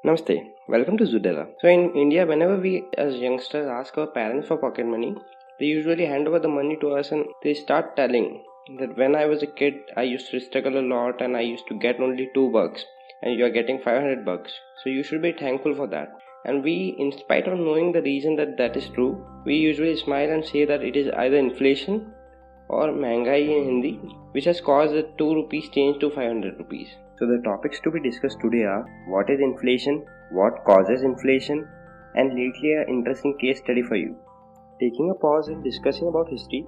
Namaste, welcome to Zudella. So in India, whenever we as youngsters ask our parents for pocket money, they usually hand over the money to us and they start telling that when I was a kid, I used to struggle a lot and I used to get only $2 and you are getting $500. So you should be thankful for that. And we, in spite of knowing the reason that is true, we usually smile and say that it is either inflation or Mangai in Hindi, which has caused the 2 rupees change to 500 rupees. So the topics to be discussed today are what is inflation, what causes inflation, and lately an interesting case study for you. Taking a pause in discussing about history,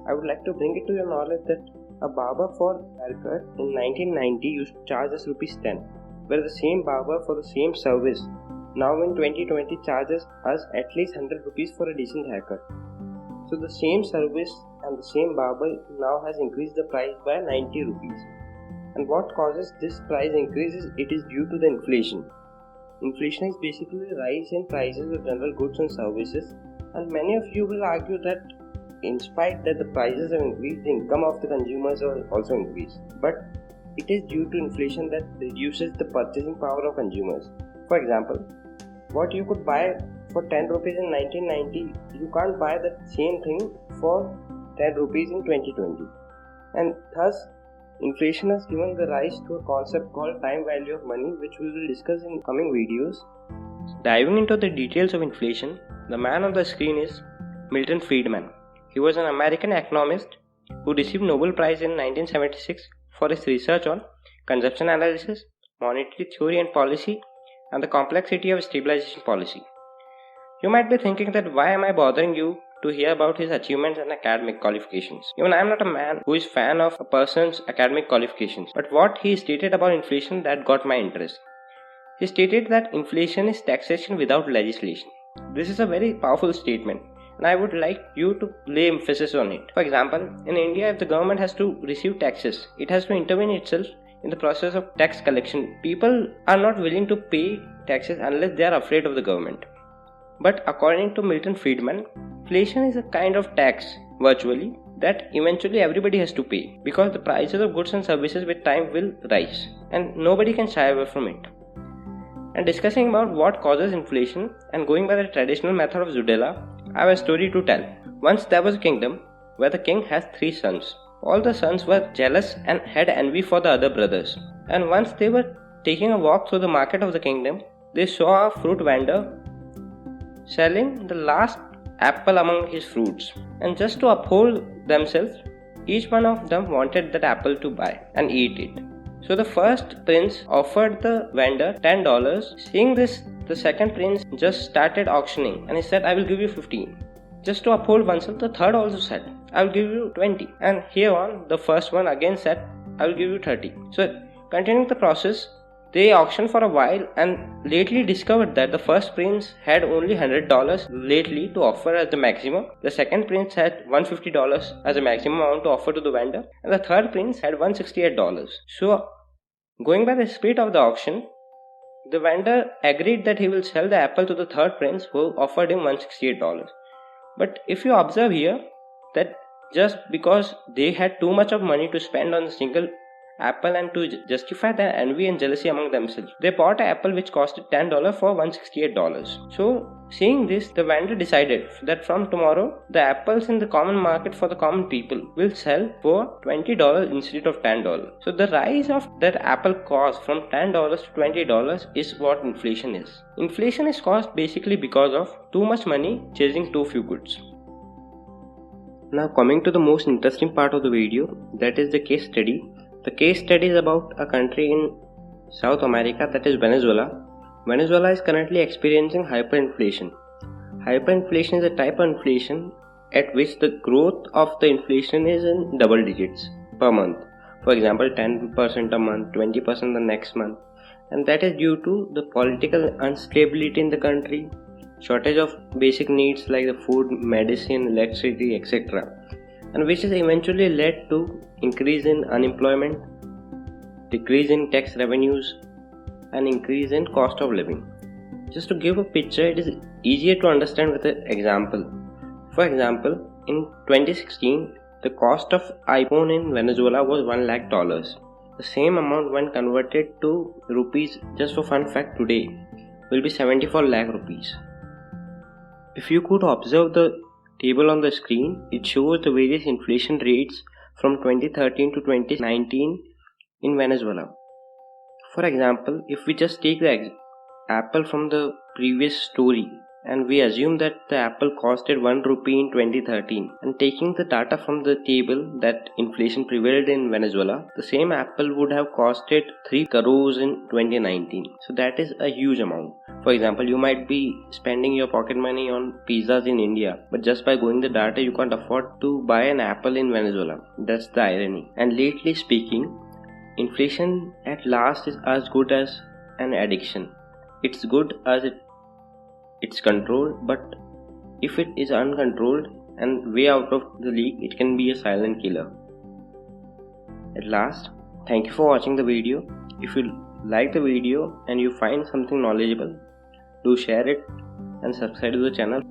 I would like to bring it to your knowledge that a barber for haircut in 1990 used to charge us rupees 10, where the same barber for the same service now in 2020 charges us at least 100 rupees for a decent haircut. So the same service and the same barber now has increased the price by 90 rupees. And what causes this price increase is it is due to the inflation. Inflation is basically the rise in prices of general goods and services, and many of you will argue that in spite that the prices have increased, the income of the consumers will also increase. But it is due to inflation that reduces the purchasing power of consumers. For example, what you could buy for 10 rupees in 1990, you can't buy the same thing for 10 rupees in 2020. And thus, inflation has given the rise to a concept called time value of money, which we will discuss in coming videos. Diving into the details of inflation, the man on the screen is Milton Friedman. He was an American economist who received Nobel Prize in 1976 for his research on consumption analysis, monetary theory and policy, and the complexity of stabilization policy. You might be thinking that why am I bothering you to hear about his achievements and academic qualifications? Even I am not a man who is fan of a person's academic qualifications, but what he stated about inflation that got my interest. He stated that inflation is taxation without legislation. This is a very powerful statement, and I would like you to lay emphasis on it. For example, in India, if the government has to receive taxes, it has to intervene itself in the process of tax collection. People are not willing to pay taxes unless they are afraid of the government. But according to Milton Friedman, inflation is a kind of tax, virtually, that eventually everybody has to pay because the prices of goods and services with time will rise and nobody can shy away from it. And discussing about what causes inflation and going by the traditional method of Zudella, I have a story to tell. Once there was a kingdom where the king has 3 sons. All the sons were jealous and had envy for the other brothers. And once they were taking a walk through the market of the kingdom, they saw a fruit vendor selling the last apple among his fruits, and just to uphold themselves, each one of them wanted that apple to buy and eat it. So the first prince offered the vendor $10. Seeing this, the second prince just started auctioning and he said, I will give you 15. Just to uphold oneself, the third also said, I will give you 20. And here on, the first one again said, I will give you 30. So continuing the process, they auctioned for a while and lately discovered that the first prince had only $100 lately to offer as the maximum. The second prince had $150 as a maximum amount to offer to the vendor, and the third prince had $168. So, going by the spirit of the auction, the vendor agreed that he will sell the apple to the third prince who offered him $168. But if you observe here, that just because they had too much of money to spend on a single apple and to justify their envy and jealousy among themselves, they bought an apple which costed $10 for $168. So seeing this, the vendor decided that from tomorrow the apples in the common market for the common people will sell for $20 instead of $10. So the rise of that apple cost from $10 to $20 is what inflation is. Inflation is caused basically because of too much money chasing too few goods. Now coming to the most interesting part of the video, that is the case study. The case study is about a country in South America, that is Venezuela. Venezuela is currently experiencing hyperinflation. Hyperinflation is a type of inflation at which the growth of the inflation is in double digits per month. For example, 10% a month, 20% the next month. And that is due to the political instability in the country, shortage of basic needs like the food, medicine, electricity, etc. And which has eventually led to increase in unemployment, decrease in tax revenues, and increase in cost of living. Just to give a picture, it is easier to understand with an example. For example, in 2016, the cost of iPhone in Venezuela was $1 lakh. The same amount when converted to rupees, just for fun fact today, will be 74 lakh rupees. If you could observe the table on the screen, it shows the various inflation rates from 2013 to 2019 in Venezuela. For example, if we just take the apple from the previous story and we assume that the apple costed 1 rupee in 2013, and taking the data from the table that inflation prevailed in Venezuela, the same apple would have costed 3 crores in 2019. So that is a huge amount. For example, you might be spending your pocket money on pizzas in India, but just by going the data you can't afford to buy an apple in Venezuela. That's the irony. And lately speaking, inflation at last is as good as an addiction. It's good as it's controlled, but if it is uncontrolled and way out of the league, it can be a silent killer. At last, thank you for watching the video. If you like the video and you find something knowledgeable, do share it and subscribe to the channel.